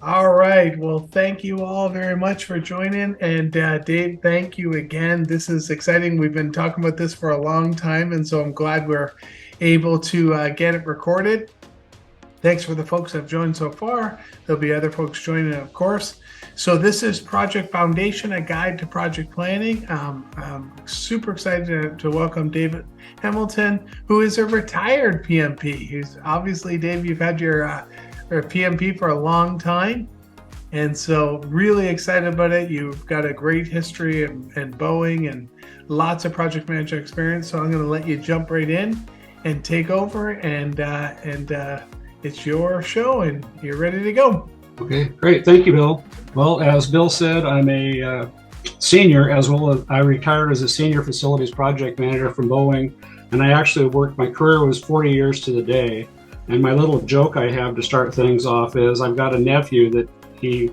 All right. Well, thank you all very much for joining. And Dave, thank you again. This is exciting. We've been talking about this for a long time, and so I'm glad we're able to get it recorded. Thanks for the folks that have joined so far. There'll be other folks joining, of course. So this is Project Foundation, a guide to project planning. I'm super excited to welcome David Hambelton, who is a retired PMP. He's obviously, Dave, you've had your PMP for a long time. And so really excited about it. You've got a great history in Boeing and lots of project management experience. So I'm going to let you jump right in and take over, and it's your show and you're ready to go. Okay, great. Thank you, Bill. Well, as Bill said, I'm a senior, as well as I retired as a senior facilities project manager from Boeing. And I actually worked, my career was 40 years to the day. And my little joke I have to start things off is I've got a nephew that he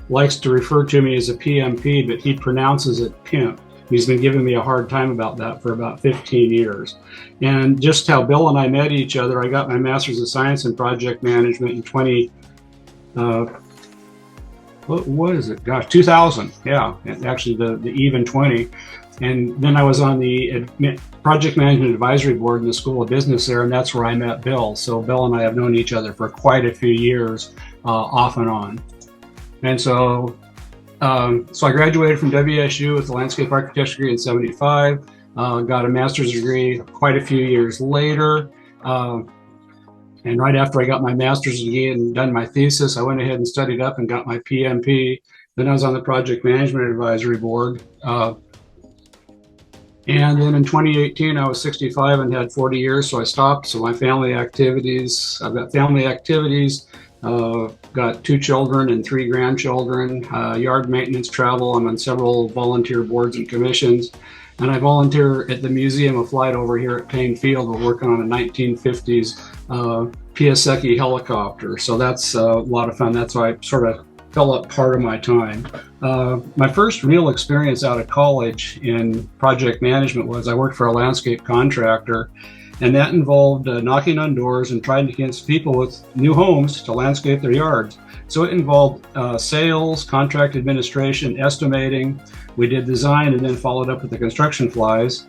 likes to refer to me as a PMP, but he pronounces it pimp. He's been giving me a hard time about that for about 15 years. And just how Bill and I met each other, I got my Master's of Science in Project Management in 2000. Yeah, actually the even 20. And then I was on the Project Management Advisory Board in the School of Business there, and that's where I met Bill. So Bill and I have known each other for quite a few years, off and on. And so I graduated from WSU with a landscape architecture degree in '75, got a master's degree quite a few years later. And right after I got my master's degree and done my thesis, I went ahead and studied up and got my PMP. Then I was on the Project Management Advisory Board. And then in 2018, I was 65 and had 40 years, so I stopped. So my family activities, I've got family activities, got 2 children and 3 grandchildren, yard maintenance, travel. I'm on several volunteer boards and commissions. And I volunteer at the Museum of Flight over here at Payne Field. We're working on a 1950s Piasecki helicopter. So that's a lot of fun. That's why I sort of fill up part of my time. My first real experience out of college in project management was I worked for a landscape contractor, and that involved knocking on doors and trying to convince people with new homes to landscape their yards. So it involved sales, contract administration, estimating. We did design and then followed up with the construction supplies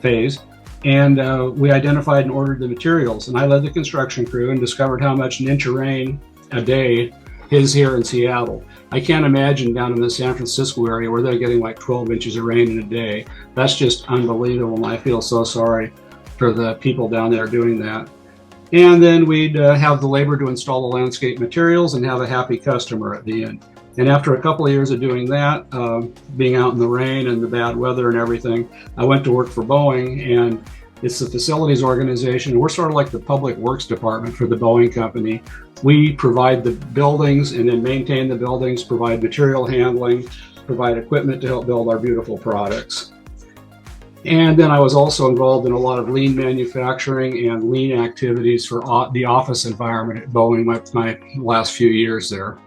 phase. And we identified and ordered the materials. And I led the construction crew and discovered how much an inch of rain a day is here in Seattle. I can't imagine down in the San Francisco area where they're getting like 12 inches of rain in a day. That's just unbelievable, and I feel so sorry for the people down there doing that. And then we'd have the labor to install the landscape materials and have a happy customer at the end. And after a couple of years of doing that, being out in the rain and the bad weather and everything, I went to work for Boeing, and it's the facilities organization. We're sort of like the public works department for the Boeing company. We provide the buildings and then maintain the buildings, provide material handling, provide equipment to help build our beautiful products. And then I was also involved in a lot of lean manufacturing and lean activities for the office environment at Boeing my last few years there.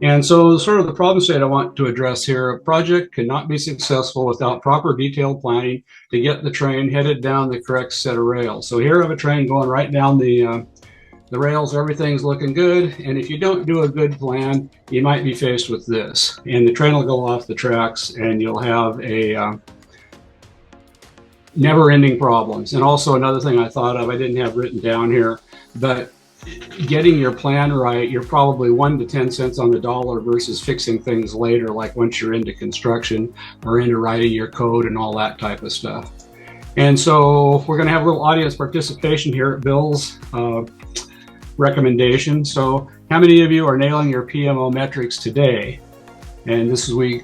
And so sort of the problem state I want to address here, a project cannot be successful without proper detailed planning to get the train headed down the correct set of rails. So here I have a train going right down the rails, everything's looking good. And if you don't do a good plan, you might be faced with this. And the train will go off the tracks and you'll have a never-ending problems. And also another thing I thought of, I didn't have written down here, but getting your plan right, you're probably 1 to 10 cents on the dollar versus fixing things later, like once you're into construction or into writing your code and all that type of stuff. And so we're going to have a little audience participation here at Bill's recommendation. So how many of you are nailing your PMO metrics today? And this is do we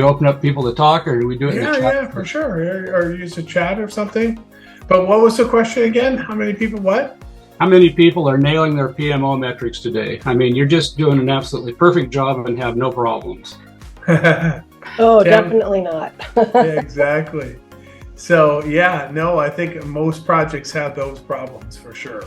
open up people to talk, or do we do it in the chat? Yeah, for sure. Or use a chat or something. But what was the question again? How many people, what? How many people are nailing their PMO metrics today? I mean, you're just doing an absolutely perfect job and have no problems. Oh, definitely not. Yeah, exactly. So yeah, no, I think most projects have those problems for sure.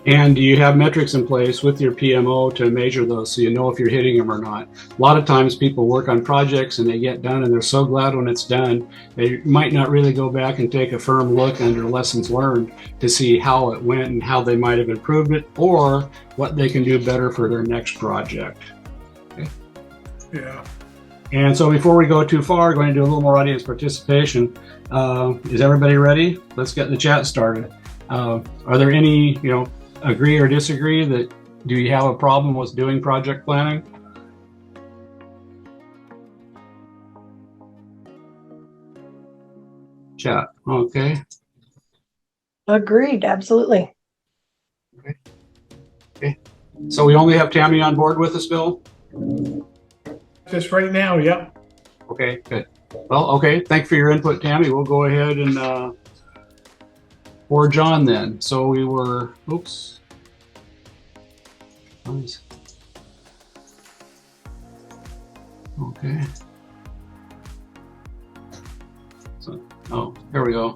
And do you have metrics in place with your PMO to measure those so you know if you're hitting them or not? A lot of times people work on projects and they get done and they're so glad when it's done, they might not really go back and take a firm look under lessons learned to see how it went and how they might have improved it or what they can do better for their next project. Okay. Yeah. And so before we go too far, going to do a little more audience participation. Is everybody ready? Let's get the chat started. Are there any, agree or disagree that do you have a problem with doing project planning? Chat. Okay. Agreed. Absolutely. Okay. So we only have Tammy on board with us, Bill? Just right now, yep. Okay, good. Well, okay. Thank you for your input, Tammy. We'll go ahead and forge on then. So we were, oops. Nice. Okay. So, oh, here we go.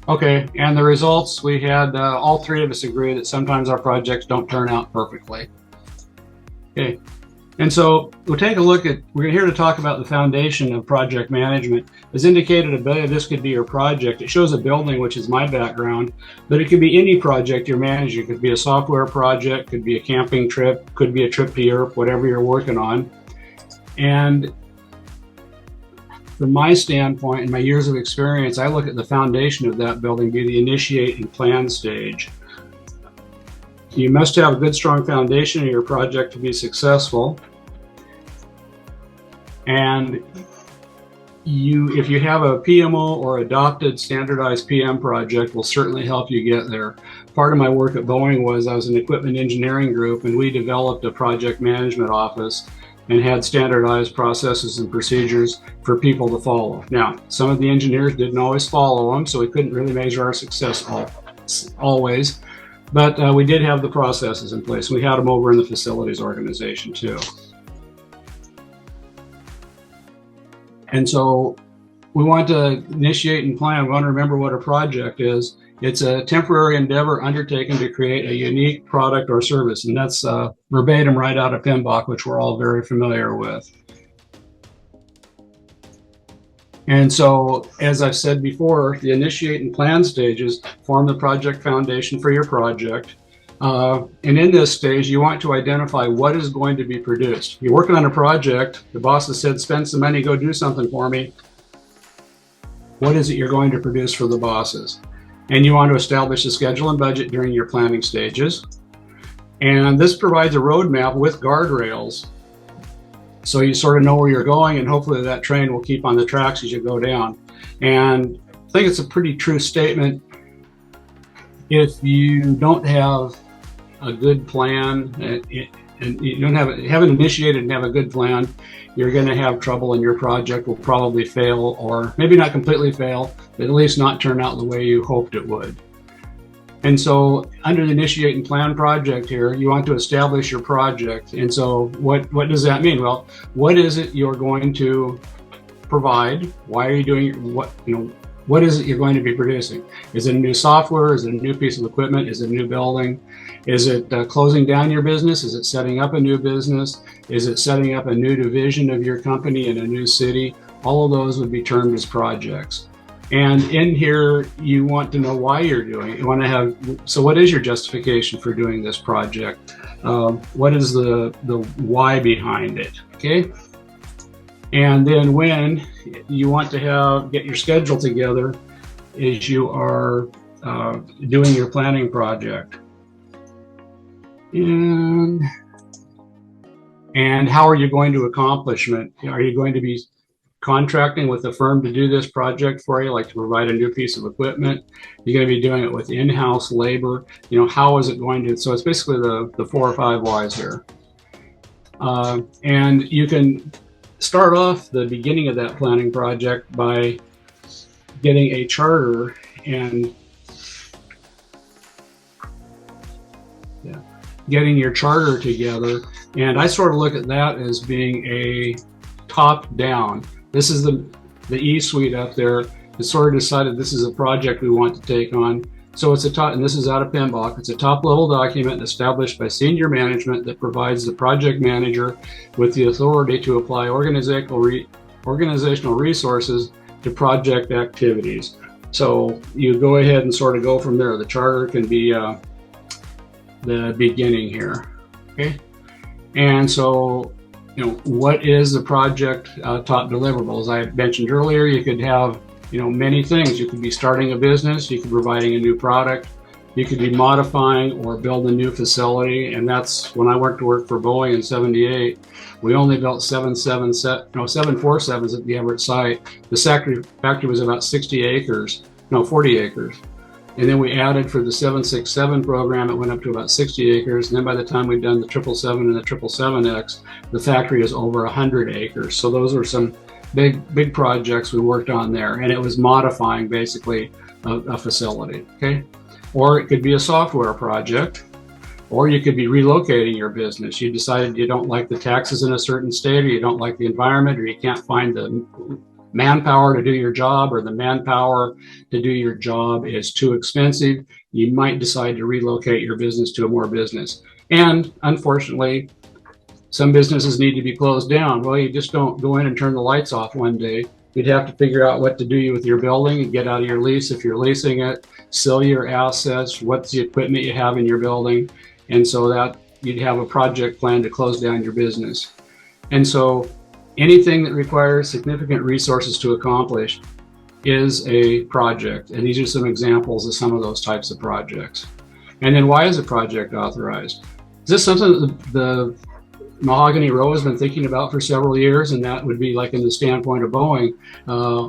Okay, and the results, we had all three of us agree that sometimes our projects don't turn out perfectly. Okay, and so we'll take a look at, we're here to talk about the foundation of project management. As indicated above, this could be your project. It shows a building, which is my background, but it could be any project you're managing. It could be a software project, could be a camping trip, could be a trip to Europe, whatever you're working on. And from my standpoint and my years of experience, I look at the foundation of that building be the initiate and plan stage. You must have a good, strong foundation in your project to be successful. And if you have a PMO or adopted standardized PM project, will certainly help you get there. Part of my work at Boeing was I was in equipment engineering group, and we developed a project management office and had standardized processes and procedures for people to follow. Now, some of the engineers didn't always follow them, so we couldn't really measure our success always, but we did have the processes in place. We had them over in the facilities organization too. And so we want to initiate and plan. We want to remember what a project is. It's a temporary endeavor undertaken to create a unique product or service. And that's verbatim right out of PMBOK, which we're all very familiar with. And so, as I've said before, the initiate and plan stages form the project foundation for your project. And in this stage, you want to identify what is going to be produced. You're working on a project, the boss has said, spend some money, go do something for me. What is it you're going to produce for the bosses? And you want to establish a schedule and budget during your planning stages. And this provides a roadmap with guardrails. So you sort of know where you're going, and hopefully that train will keep on the tracks as you go down. And I think it's a pretty true statement. If you don't have a good plan, and you haven't initiated and have a good plan, you're going to have trouble, and your project will probably fail, or maybe not completely fail, but at least not turn out the way you hoped it would. And so under the initiate and plan project here, you want to establish your project. And so what does that mean? Well, what is it you're going to provide? Why are you doing what is it you're going to be producing? Is it a new software? Is it a new piece of equipment? Is it a new building? Is it closing down your business? Is it setting up a new business? Is it setting up a new division of your company in a new city? All of those would be termed as projects. And in here, you want to know why you're doing it. You want to have, so what is your justification for doing this project? What is the why behind it, okay? And then when you want to get your schedule together as you are doing your planning project. And how are you going to accomplish it? Are you going to be contracting with a firm to do this project for you, like to provide a new piece of equipment? You're going to be doing it with in-house labor. How is it going to, so it's basically the 4 or 5 whys here. And you can start off the beginning of that planning project by getting a charter and getting your charter together. And I sort of look at that as being a top-down. This is the E-suite up there that sort of decided this is a project we want to take on. So it's a top, and this is out of PMBOK. It's a top-level document established by senior management that provides the project manager with the authority to apply organizational resources to project activities. So you go ahead and sort of go from there. The charter can be the beginning here, okay? And so, what is the project top deliverables? I mentioned earlier, you could have many things. You could be starting a business, you could be providing a new product, you could be modifying or build a new facility. And that's when I went to work for Boeing in '78. We only built 747s at the Everett site. The factory was about 40 acres. And then we added for the 767 program, it went up to about 60 acres. And then by the time we've done the 777 and the 777X, the factory is over 100 acres. So those are some big projects we worked on there, and it was modifying basically a facility, okay? Or it could be a software project, or you could be relocating your business. You decided you don't like the taxes in a certain state, or you don't like the environment, or you can't find the manpower to do your job, or the manpower to do your job is too expensive. You might decide to relocate your business to more business. And unfortunately, some businesses need to be closed down. Well, you just don't go in and turn the lights off one day. You'd have to figure out what to do with your building and get out of your lease if you're leasing it, sell your assets, what's the equipment you have in your building. And so that you'd have a project plan to close down your business. And so anything that requires significant resources to accomplish is a project. And these are some examples of some of those types of projects. And then why is a project authorized? Is this something that the Mahogany Row has been thinking about for several years? And that would be like in the standpoint of Boeing.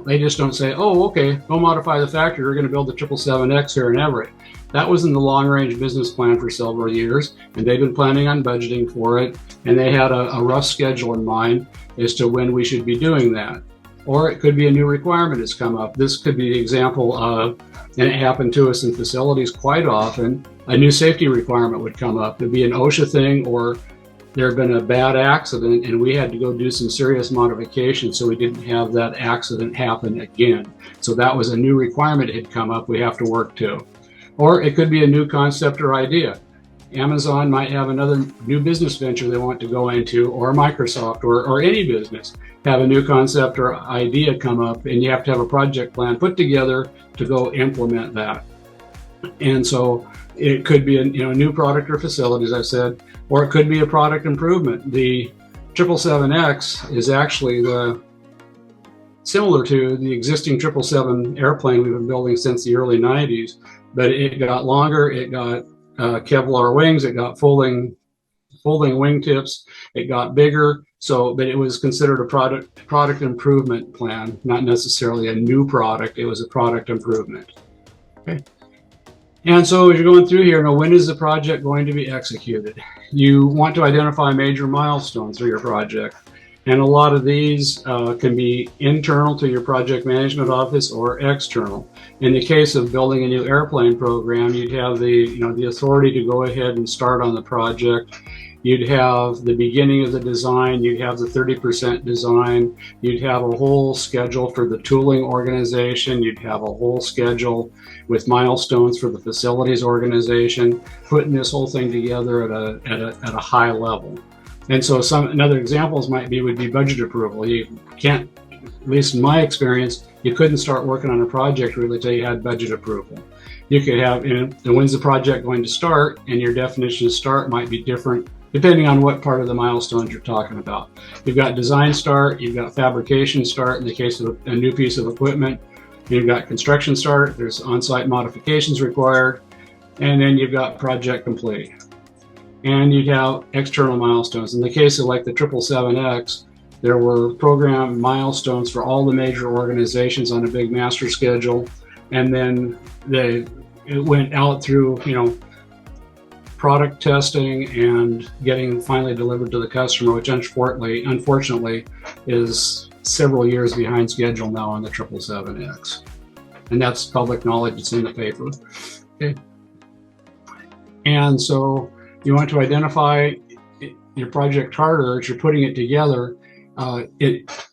They just don't say, oh, okay, go modify the factory. We're going to build the 777X here in Everett. That was in the long-range business plan for several years, and they've been planning on budgeting for it. And they had a rough schedule in mind as to when we should be doing that. Or it could be a new requirement that's come up. This could be the example of, and it happened to us in facilities quite often, a new safety requirement would come up. It'd be an OSHA thing, or there had been a bad accident and we had to go do some serious modifications so we didn't have that accident happen again. So that was a new requirement that had come up we have to work to. Or it could be a new concept or idea. Amazon might have another new business venture they want to go into, or Microsoft, or any business have a new concept or idea come up, and you have to have a project plan put together to go implement that. And so it could be a new product or facility, as I said, or it could be a product improvement. The 777X is actually similar to the existing 777 airplane we've been building since the early 90s, but it got longer, it got Kevlar wings, it got folding wingtips, it got bigger. So, but it was considered a product improvement plan, not necessarily a new product. It was a product improvement. Okay. And so as you're going through here, when is the project going to be executed? You want to identify major milestones for your project. And a lot of these can be internal to your project management office or external. In the case of building a new airplane program, you'd have the authority to go ahead and start on the project. You'd have the beginning of the design, you'd have the 30% design, you'd have a whole schedule for the tooling organization, you'd have a whole schedule with milestones for the facilities organization, putting this whole thing together at a high level. And so another examples would be budget approval. You can't, at least in my experience, you couldn't start working on a project really until you had budget approval. You could have, and when's the project going to start, and your definition of start might be different depending on what part of the milestones you're talking about. You've got design start, you've got fabrication start in the case of a new piece of equipment, you've got construction start, there's on-site modifications required, and then you've got project complete. And you'd have external milestones. In the case of like the 777X, there were program milestones for all the major organizations on a big master schedule, and then it went out through, product testing and getting finally delivered to the customer, which unfortunately is several years behind schedule now on the 777X. And that's public knowledge, it's in the paper. Okay. And so you want to identify your project charter as you're putting it together.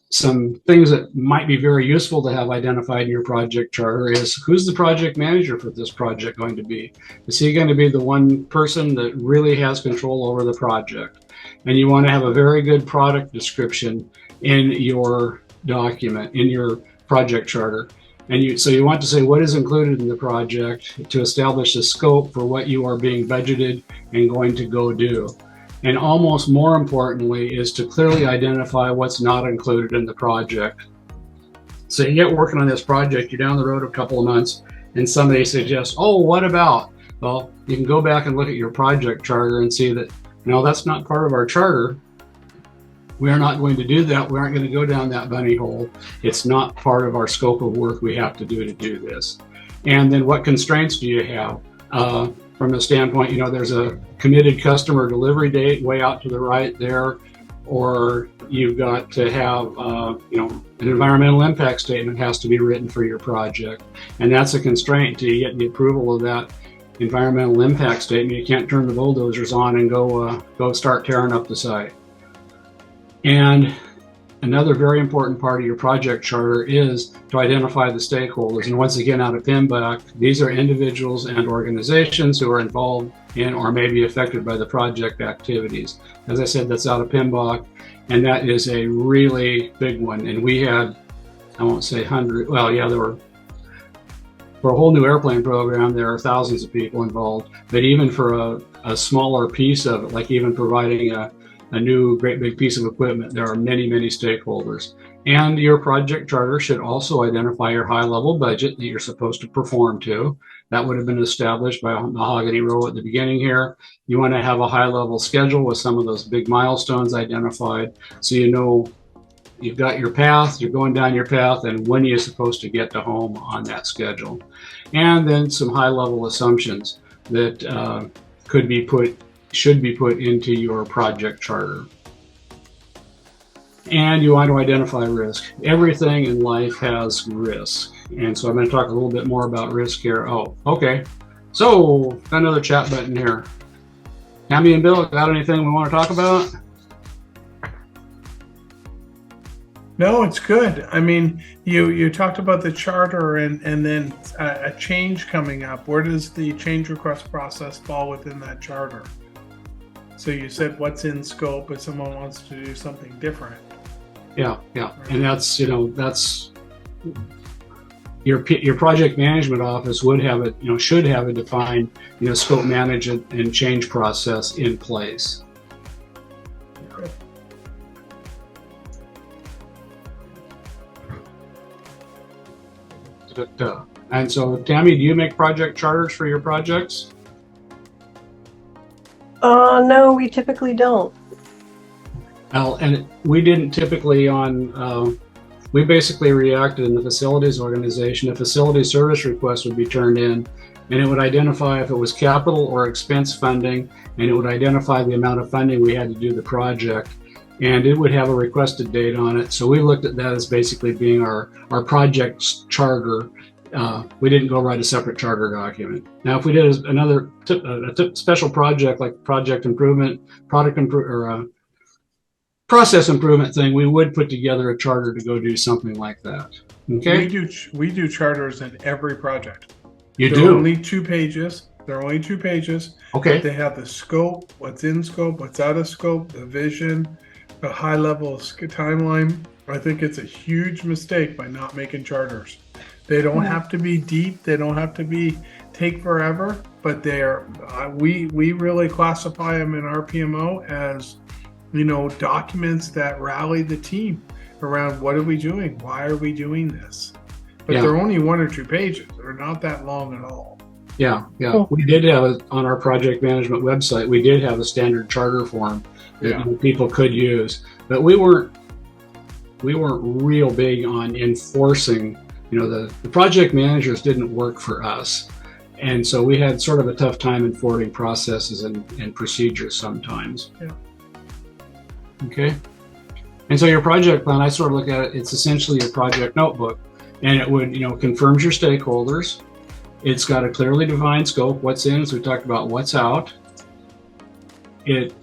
some things that might be very useful to have identified in your project charter is, who's the project manager for this project going to be? Is he going to be the one person that really has control over the project? And you want to have a very good product description in your document, in your project charter. And so you want to say what is included in the project to establish the scope for what you are being budgeted and going to go do. And almost more importantly is to clearly identify what's not included in the project. So you get working on this project, you're down the road a couple of months, and somebody suggests, oh, what about? Well, you can go back and look at your project charter and see that, no, that's not part of our charter. We are not going to do that. We aren't going to go down that bunny hole. It's not part of our scope of work we have to do this. And then what constraints do you have? From the standpoint, there's a committed customer delivery date way out to the right there, or you've got to have, an environmental impact statement has to be written for your project. And that's a constraint. To get the approval of that environmental impact statement, you can't turn the bulldozers on and go start tearing up the site. And another very important part of your project charter is to identify the stakeholders. And once again, out of PMBOK, these are individuals and organizations who are involved in or may be affected by the project activities. As I said, that's out of PMBOK, and that is a really big one. And we had, I won't say hundred, well, yeah, there were, for a whole new airplane program, there are thousands of people involved. But even for a smaller piece of it, like even providing a new great big piece of equipment, there are many, many stakeholders. And your project charter should also identify your high-level budget that you're supposed to perform to. That would have been established by Mahogany Row at the beginning here. You want to have a high-level schedule with some of those big milestones identified, so you know you've got your path, you're going down your path, and when you're supposed to get to home on that schedule. And then some high-level assumptions that should be put into your project charter. And you want to identify risk. Everything in life has risk. And so I'm going to talk a little bit more about risk here. Oh, okay. So got another chat button here. Tammy and Bill, got anything we want to talk about? No, it's good. I mean, you talked about the charter and then a change coming up. Where does the change request process fall within that charter? So you said what's in scope if someone wants to do something different. Yeah. Right. And that's your project management office would have it, should have a defined, scope management and change process in place. And so, Tammy, do you make project charters for your projects? No, we typically don't. Well, and we didn't typically we basically reacted in the facilities organization. A facility service request would be turned in, and it would identify if it was capital or expense funding, and it would identify the amount of funding we had to do the project, and it would have a requested date on it. So we looked at that as basically being our project charter. We didn't go write a separate charter document. Now, if we did another special project like project improvement, process improvement thing, we would put together a charter to go do something like that. Okay. We do charters in every project. You They're do? only 2 pages. They're only 2 pages. Okay. They have the scope, what's in scope, what's out of scope, the vision, the high level timeline. I think it's a huge mistake by not making charters. They don't have to be deep. They don't have to take forever, but we really classify them in our PMO as, documents that rally the team around what are we doing? Why are we doing this? But they're only 1 or 2 pages. They're not that long at all. Yeah. We did have on our project management website, we did have a standard charter form that people could use, but we weren't real big on enforcing. The project managers didn't work for us. And so we had sort of a tough time enforcing processes and procedures sometimes. Yeah. Okay. And so your project plan, I sort of look at it, it's essentially a project notebook, and it would, confirms your stakeholders. It's got a clearly defined scope, what's in, as we talked about, what's out. It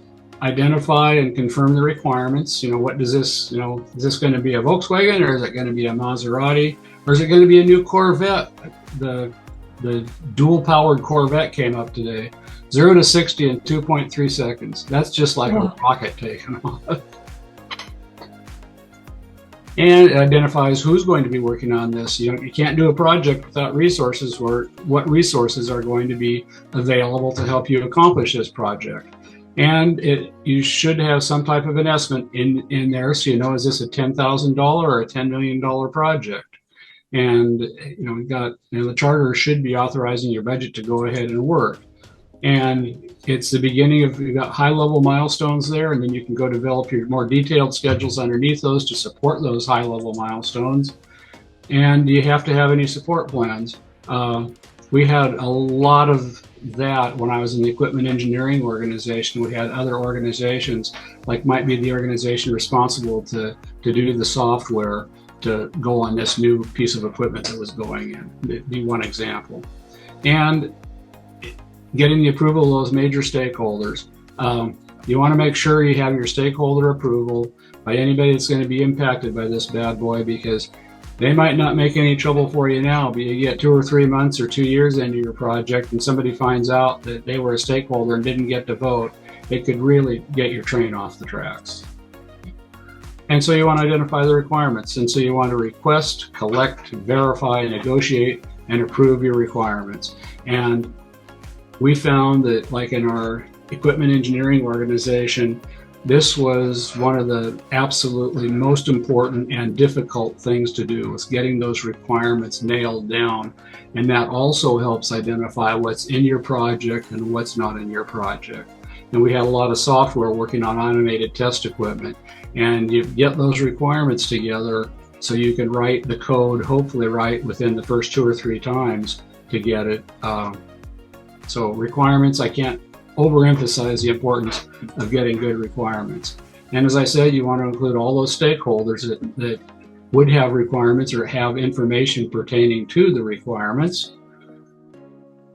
identify and confirm the requirements. What does this, is this going to be a Volkswagen, or is it going to be a Maserati, or is it going to be a new Corvette? The dual powered Corvette came up today. 0 to 60 in 2.3 seconds. That's just like a rocket taking off. And it identifies who's going to be working on this. You can't do a project without resources, or what resources are going to be available to help you accomplish this project. And you should have some type of an estimate in there, so is this a $10,000 or a $10 million project? And we've got, the charter should be authorizing your budget to go ahead and work. And it's the beginning of, you've got high level milestones there, and then you can go develop your more detailed schedules underneath those to support those high level milestones. And you have to have any support plans. We had a lot of that when I was in the equipment engineering organization. We had other organizations, like might be the organization responsible to do the software to go on this new piece of equipment that was going in. That'd be one example. And getting the approval of those major stakeholders. You want to make sure you have your stakeholder approval by anybody that's going to be impacted by this bad boy, because they might not make any trouble for you now, but you get 2 or 3 months or 2 years into your project and somebody finds out that they were a stakeholder and didn't get to vote, it could really get your train off the tracks. And so you want to identify the requirements. And so you want to request, collect, verify, negotiate, and approve your requirements. And we found that, like in our equipment engineering organization, this was one of the absolutely most important and difficult things to do, was getting those requirements nailed down. And that also helps identify what's in your project and what's not in your project. And we had a lot of software working on automated test equipment, and you get those requirements together so you can write the code, hopefully right within the first 2 or 3 times to get it. So requirements, I can't overemphasize the importance of getting good requirements. And as I said, you want to include all those stakeholders that would have requirements or have information pertaining to the requirements.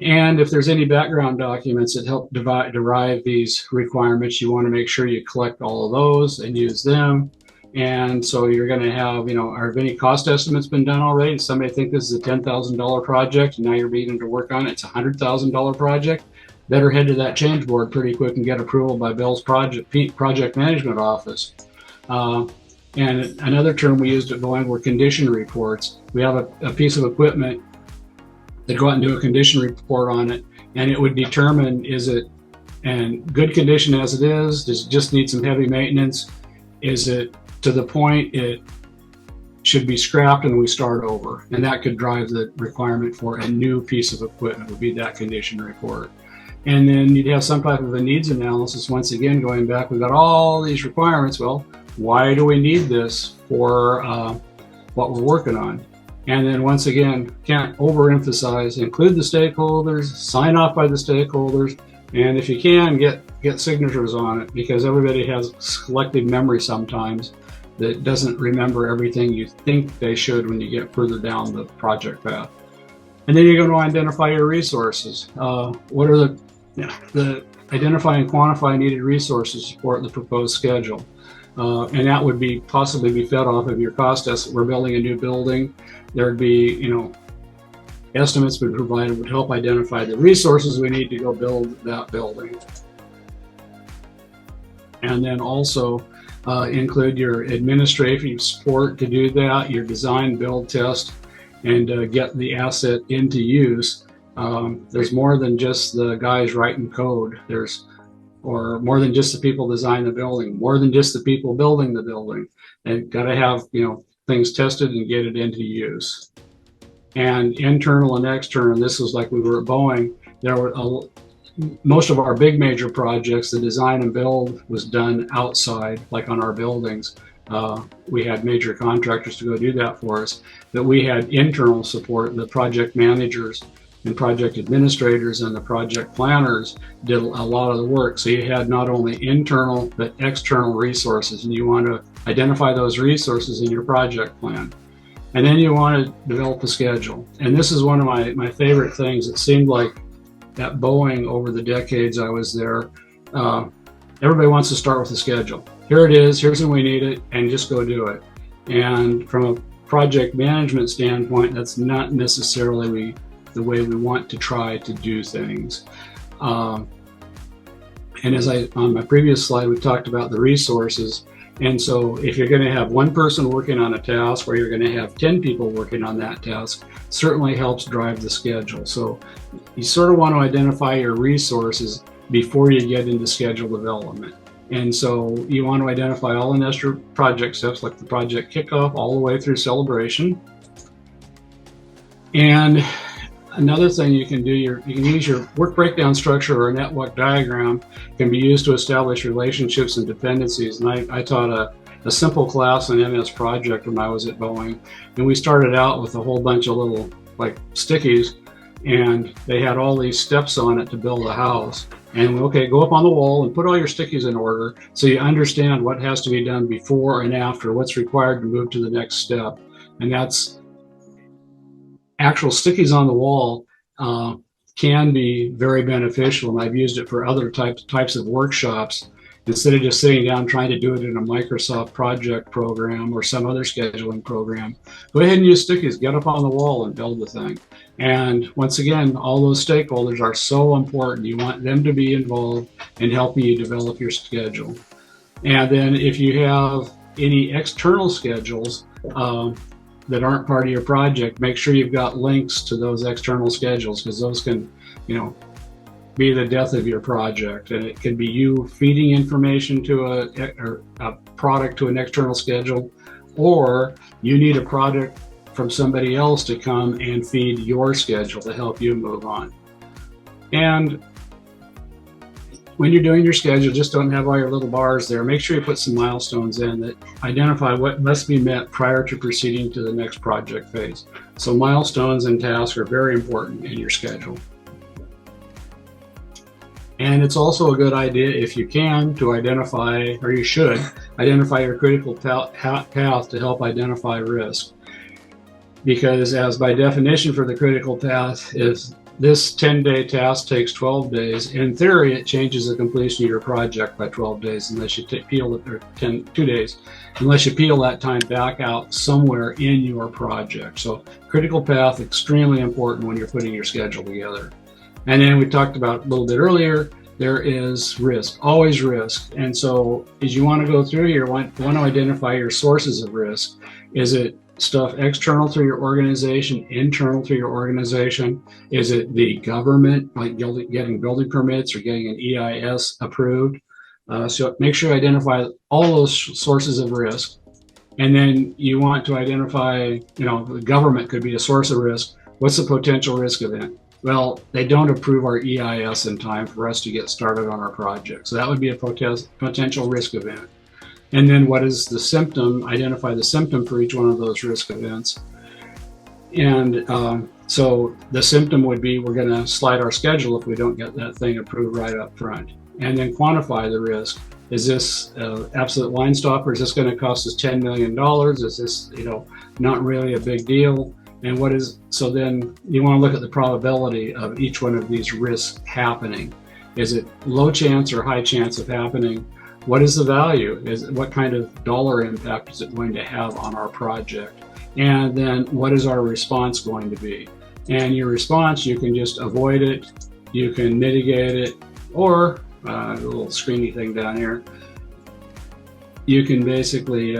And if there's any background documents that help derive these requirements, you want to make sure you collect all of those and use them. And so you're going to have, have any cost estimates been done already? Does somebody think this is a $10,000 project and now you're beginning to work on it? It's a $100,000 project. Better head to that change board pretty quick and get approval by Bill's project management office. And another term we used at Boeing were condition reports. We have a piece of equipment that go out and do a condition report on it, and it would determine, is it in good condition as it is? Does it just need some heavy maintenance? Is it to the point it should be scrapped and we start over? And that could drive the requirement for a new piece of equipment, would be that condition report. And then you'd have some type of a needs analysis. Once again, going back, we've got all these requirements. Well, why do we need this for what we're working on? And then once again, can't overemphasize, include the stakeholders, sign off by the stakeholders, and if you can, get signatures on it, because everybody has selective memory sometimes that doesn't remember everything you think they should when you get further down the project path. And then you're going to identify your resources. What are the identify and quantify needed resources to support the proposed schedule. And that would be possibly be fed off of your cost estimate. We're building a new building. There'd be, estimates would provide, would help identify the resources we need to go build that building. And then also include your administrative support to do that, your design, build, test, and get the asset into use. There's more than just the guys writing code. Or more than just the people designing the building, more than just the people building the building. They've got to have, things tested and get it into use. And internal and external, this was like we were at Boeing, there were most of our big major projects, the design and build was done outside, like on our buildings. We had major contractors to go do that for us, but we had internal support. The project managers and project administrators and the project planners did a lot of the work. So you had not only internal, but external resources, and you want to identify those resources in your project plan. And then you want to develop a schedule. And this is one of my favorite things. It seemed like at Boeing over the decades I was there, everybody wants to start with a schedule. Here it is, here's when we need it, and just go do it. And from a project management standpoint, that's not necessarily the way we want to try to do things. And as on my previous slide, we talked about the resources. And so if you're going to have one person working on a task, or you're going to have 10 people working on that task, certainly helps drive the schedule. So you sort of want to identify your resources before you get into schedule development. And so you want to identify all the necessary project steps, like the project kickoff all the way through celebration. And another thing you can do, you can use your work breakdown structure, or a network diagram can be used to establish relationships and dependencies. And I taught a simple class in MS Project when I was at Boeing. And we started out with a whole bunch of little like stickies, and they had all these steps on it to build a house. And okay, go up on the wall and put all your stickies in order so you understand what has to be done before and after, what's required to move to the next step. And that's actual stickies on the wall can be very beneficial, and I've used it for other types of workshops. Instead of just sitting down trying to do it in a Microsoft project program or some other scheduling program, go ahead and use stickies, get up on the wall and build the thing. And once again, all those stakeholders are so important. You want them to be involved in helping you develop your schedule. And then if you have any external schedules that aren't part of your project, make sure you've got links to those external schedules, because those can, be the death of your project. And it can be you feeding information to a product to an external schedule, or you need a product from somebody else to come and feed your schedule to help you move on. And when you're doing your schedule, just don't have all your little bars there. Make sure you put some milestones in that identify what must be met prior to proceeding to the next project phase. So milestones and tasks are very important in your schedule. And it's also a good idea, if you can, to identify, or you should, identify your critical path to help identify risk. Because as by definition for the critical path, if this 10-day task takes 12 days, in theory, it changes the completion of your project by 12 days, unless you peel it, or 2 days, unless you peel that time back out somewhere in your project. So critical path, extremely important when you're putting your schedule together. And then we talked about a little bit earlier, there is risk, always risk. And so as you want to go through here, you want to identify your sources of risk. Is it stuff external to your organization, internal to your organization? Is it the government, like getting building permits or getting an EIS approved? So make sure you identify all those sources of risk. And then you want to identify, the government could be a source of risk. What's the potential risk event? Well, they don't approve our EIS in time for us to get started on our project. So that would be a potential risk event. And then what is the symptom? Identify the symptom for each one of those risk events. And so the symptom would be, we're going to slide our schedule if we don't get that thing approved right up front. And then quantify the risk. Is this absolute line stopper? Is this going to cost us $10 million? Is this, not really a big deal? And so then you want to look at the probability of each one of these risks happening. Is it low chance or high chance of happening? What is the value? What kind of dollar impact is it going to have on our project? And then what is our response going to be? And your response, you can just avoid it, you can mitigate it, or a little screeny thing down here, you can basically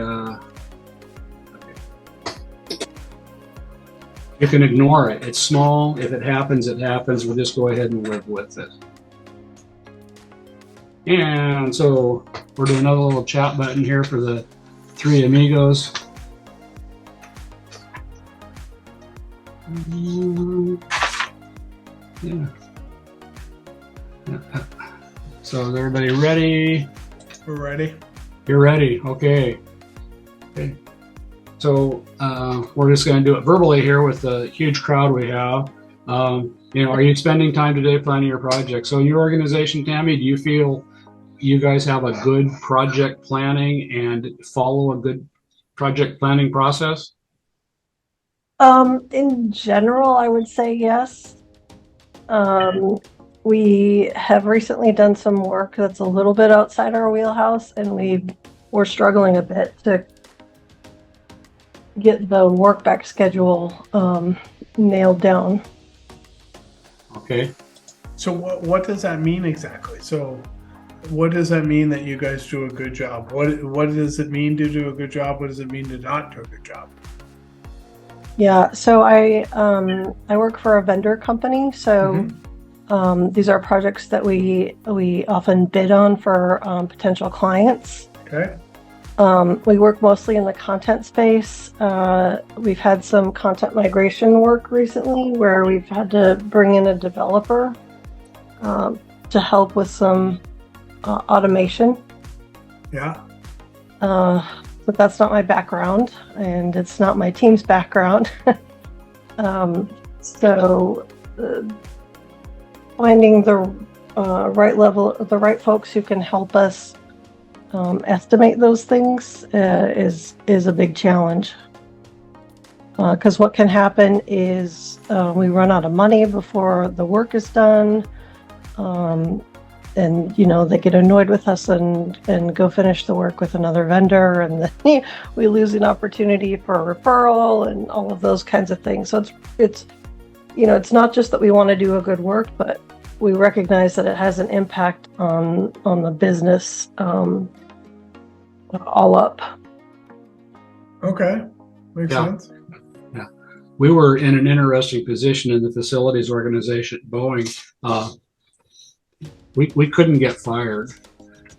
you can ignore it. It's small. If it happens, it happens. We'll just go ahead and live with it. And so we're doing another little chat button here for the 3 amigos. Yeah. So is everybody ready? We're ready. You're ready. Okay. So we're just going to do it verbally here with the huge crowd we have. Are you spending time today planning your project? So in your organization, Tammy, do you feel you guys have a good project planning and follow a good project planning process? In general, I would say yes. We have recently done some work that's a little bit outside our wheelhouse, and we're struggling a bit to get the work back schedule nailed down. Okay. So what does that mean exactly? So what does that mean that you guys do a good job? What does it mean to do a good job? What does it mean to not do a good job? Yeah, so I work for a vendor company, so these are projects that we often bid on for potential clients. Okay. We work mostly in the content space. We've had some content migration work recently where we've had to bring in a developer to help with some automation. Yeah. But that's not my background, and it's not my team's background. So finding the right folks who can help us estimate those things is a big challenge. Because what can happen is we run out of money before the work is done. And they get annoyed with us and go finish the work with another vendor, and then we lose an opportunity for a referral and all of those kinds of things. So it's not just that we want to do a good work, but we recognize that it has an impact on the business all up. Okay, makes sense. Yeah, we were in an interesting position in the facilities organization at Boeing. We couldn't get fired.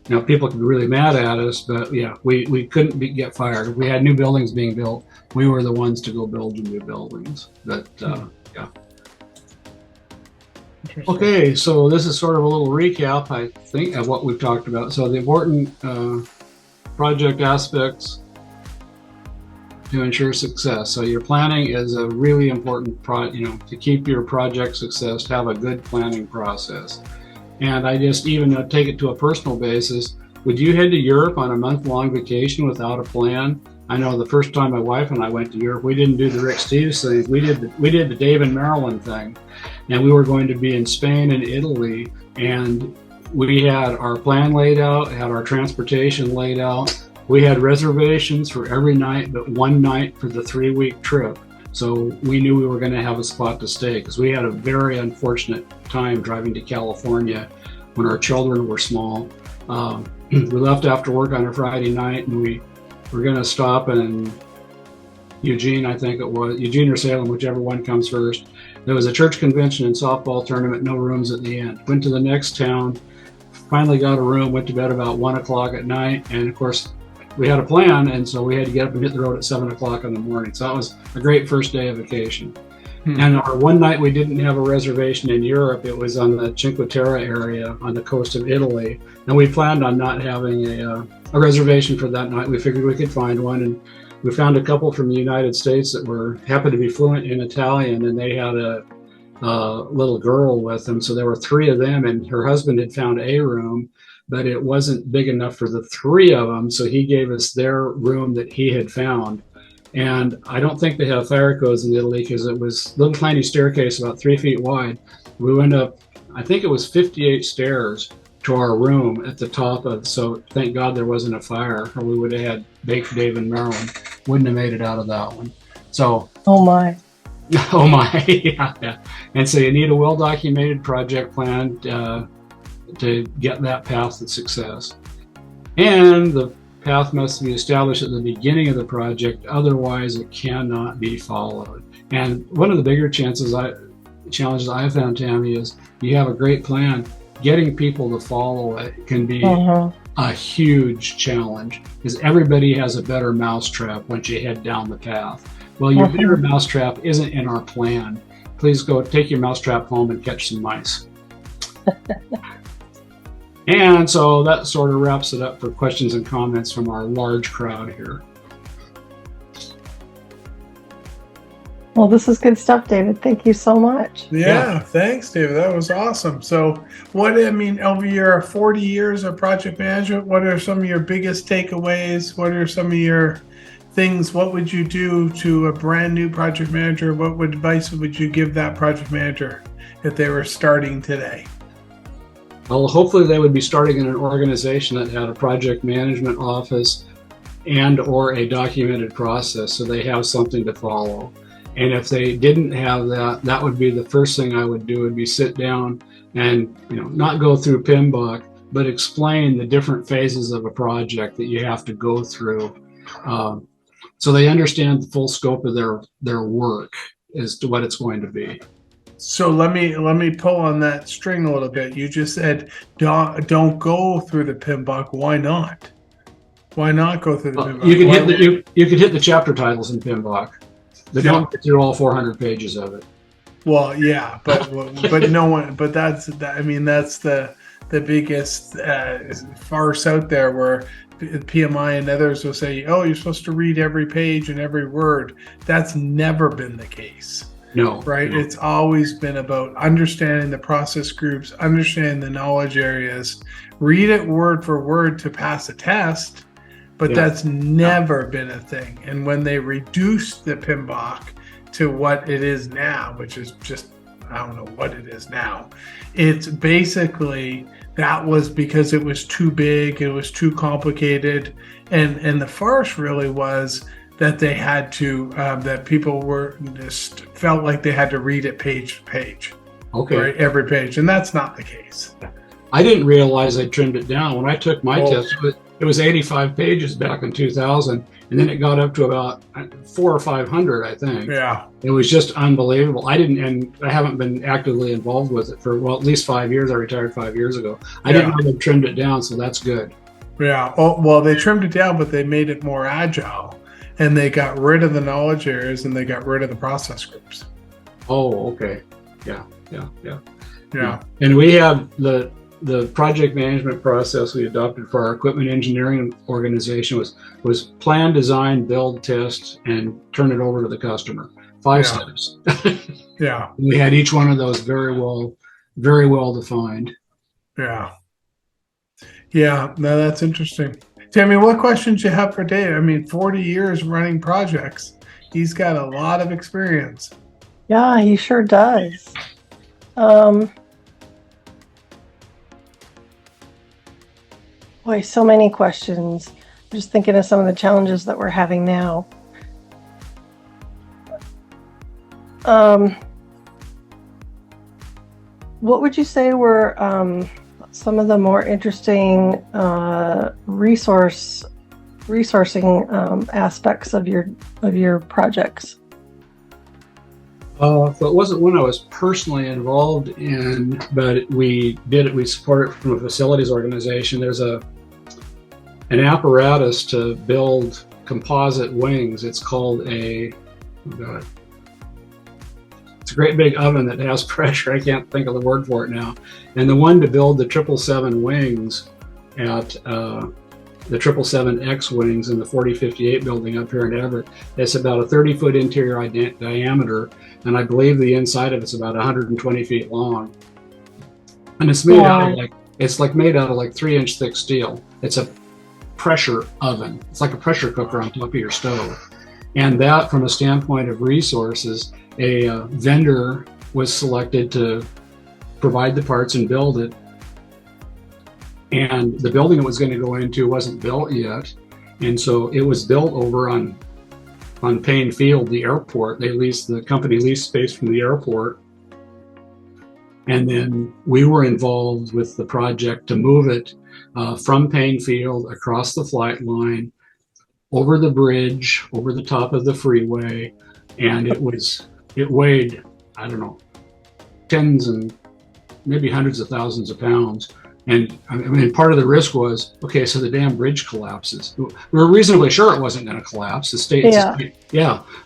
Now, people could be really mad at us, but yeah, we couldn't get fired. If we had new buildings being built, we were the ones to go build the new buildings. But yeah. Okay, so this is sort of a little recap, I think, of what we've talked about. So the important project aspects to ensure success. So your planning is a really important to keep your project success, to have a good planning process. And I just even take it to a personal basis. Would you head to Europe on a month-long vacation without a plan? I know the first time my wife and I went to Europe, we didn't do the Rick Steves thing. We did the Dave and Marilyn thing, and we were going to be in Spain and Italy, and we had our plan laid out, had our transportation laid out. We had reservations for every night but one night for the 3-week trip. So we knew we were going to have a spot to stay, because we had a very unfortunate time driving to California when our children were small. We left after work on a Friday night, and we were going to stop in Eugene, I think it was, Eugene or Salem, whichever one comes first. There was a church convention and softball tournament, no rooms at the end. Went to the next town, finally got a room, went to bed about 1 o'clock at night, and of course, we had a plan, and so we had to get up and hit the road at 7 o'clock in the morning. So that was a great first day of vacation. And our one night we didn't have a reservation in Europe. It was on the Cinque Terre area on the coast of Italy. And we planned on not having a reservation for that night. We figured we could find one. And we found a couple from the United States that happened to be fluent in Italian, and they had a little girl with them. So there were 3 of them, and her husband had found a room, but it wasn't big enough for the 3 of them. So he gave us their room that he had found. And I don't think they have fire codes in Italy, because it was a little tiny staircase about 3 feet wide. We went up, I think it was 58 stairs to our room at the top of, so thank God there wasn't a fire, or we would have had baked Dave and Marilyn. Wouldn't have made it out of that one. So. Oh my. Oh my, yeah. And so you need a well-documented project plan to get that path to success. And the path must be established at the beginning of the project, otherwise it cannot be followed. And one of the bigger challenges I found, Tammy, is you have a great plan. Getting people to follow it can be a huge challenge, because everybody has a better mousetrap once you head down the path. Well, your better mousetrap isn't in our plan. Please go take your mousetrap home and catch some mice. And so that sort of wraps it up for questions and comments from our large crowd here. Well, this is good stuff, David. Thank you so much. Yeah, thanks, David. That was awesome. So over your 40 years of project management, what are some of your biggest takeaways? What are some of your things? What would you do to a brand new project manager? What advice would you give that project manager if they were starting today? Well, hopefully they would be starting in an organization that had a project management office and or a documented process, so they have something to follow. And if they didn't have that, that would be the first thing I would do, would be sit down and, not go through PMBOK, but explain the different phases of a project that you have to go through, so they understand the full scope of their work as to what it's going to be. So let me pull on that string a little bit. You just said don't go through the PMBOK. Why not? Why not go through the PMBOK? You could hit the chapter titles in PMBOK. They don't get through all 400 pages of it. Well, yeah, but no one. But that's the biggest farce out there, where PMI and others will say, "Oh, you're supposed to read every page and every word." That's never been the case. No. Right? No. It's always been about understanding the process groups, understanding the knowledge areas, read it word for word to pass a test, but that's never been a thing. And when they reduced the PMBOK to what it is now, which is just, I don't know what it is now, it's basically, that was because it was too big, it was too complicated, and the farce really was that they had to, that people were just felt like they had to read it page to page. Okay. Right, every page, and that's not the case. I didn't realize I trimmed it down. When I took my test, it was 85 pages back in 2000, and then it got up to about 400 or 500, I think. Yeah. It was just unbelievable. I haven't been actively involved with it for, at least 5 years. I retired 5 years ago. I didn't know they trimmed it down, so that's good. Yeah. Oh, well, they trimmed it down, but they made it more agile. And they got rid of the knowledge areas and they got rid of the process groups. Oh, okay. Yeah. And we have the project management process we adopted for our equipment engineering organization was plan, design, build, test, and turn it over to the customer. 5 steps. Yeah. We had each one of those very well defined. Yeah. Yeah. No, that's interesting. Tammy, what questions you have for Dave? 40 years running projects. He's got a lot of experience. Yeah, he sure does. Boy, so many questions. I'm just thinking of some of the challenges that we're having now. What would you say were some of the more interesting resourcing aspects of your projects? So it wasn't one I was personally involved in, but we support it from a facilities organization. There's an apparatus to build composite wings. It's called it's a great big oven that has pressure. I can't think of the word for it now. And the one to build the 777 wings at the 777X wings in the 4058 building up here in Everett. It's about a 30-foot interior diameter, and I believe the inside of it's about 120 feet long. And it's made out of made out of 3-inch thick steel. It's a pressure oven. It's like a pressure cooker on top of your stove. And that, from a standpoint of resources, a vendor was selected to provide the parts and build it. And the building it was going to go into wasn't built yet. And so it was built over on Payne Field, the airport. The company leased space from the airport. And then we were involved with the project to move it from Payne Field across the flight line, over the bridge, over the top of the freeway. And it weighed, I don't know, tens and maybe hundreds of thousands of pounds. And part of the risk was, okay, so the damn bridge collapses. We were reasonably sure it wasn't going to collapse. The state,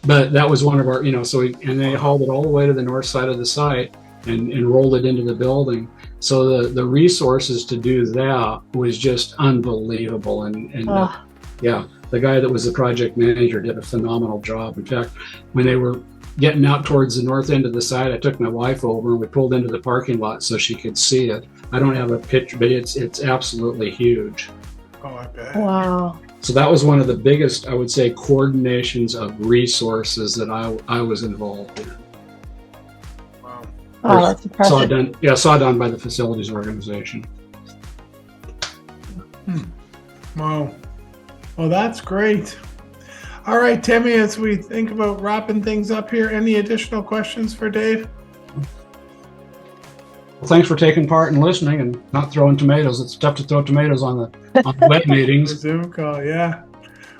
but that was one of our, and they hauled it all the way to the north side of the site and rolled it into the building. So the resources to do that was just unbelievable. The guy that was the project manager did a phenomenal job. In fact, when they were getting out towards the north end of the site, I took my wife over and we pulled into the parking lot so she could see it. I don't have a picture, but it's absolutely huge. Oh, I bet. Wow. So that was one of the biggest, I would say, coordinations of resources that I was involved in. Wow. Oh, that's Saw it impressive. done. Yeah, saw it done by the facilities organization. Wow. Well, that's great. All right, Timmy, as we think about wrapping things up here, any additional questions for Dave? Well, thanks for taking part and listening and not throwing tomatoes. It's tough to throw tomatoes on the web meetings. Zoom call, yeah.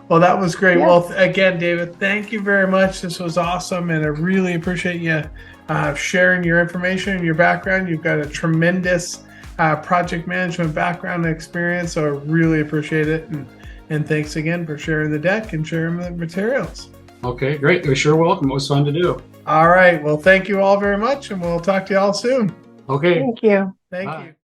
Well, that was great. Yeah. Well, again, David, thank you very much. This was awesome, and I really appreciate you sharing your information and your background. You've got a tremendous project management background and experience, so I really appreciate it. And thanks again for sharing the deck and sharing the materials. Okay, great. You're sure welcome. It was fun to do. All right. Well, thank you all very much, and we'll talk to you all soon. Okay. Thank you. Thank Bye. you.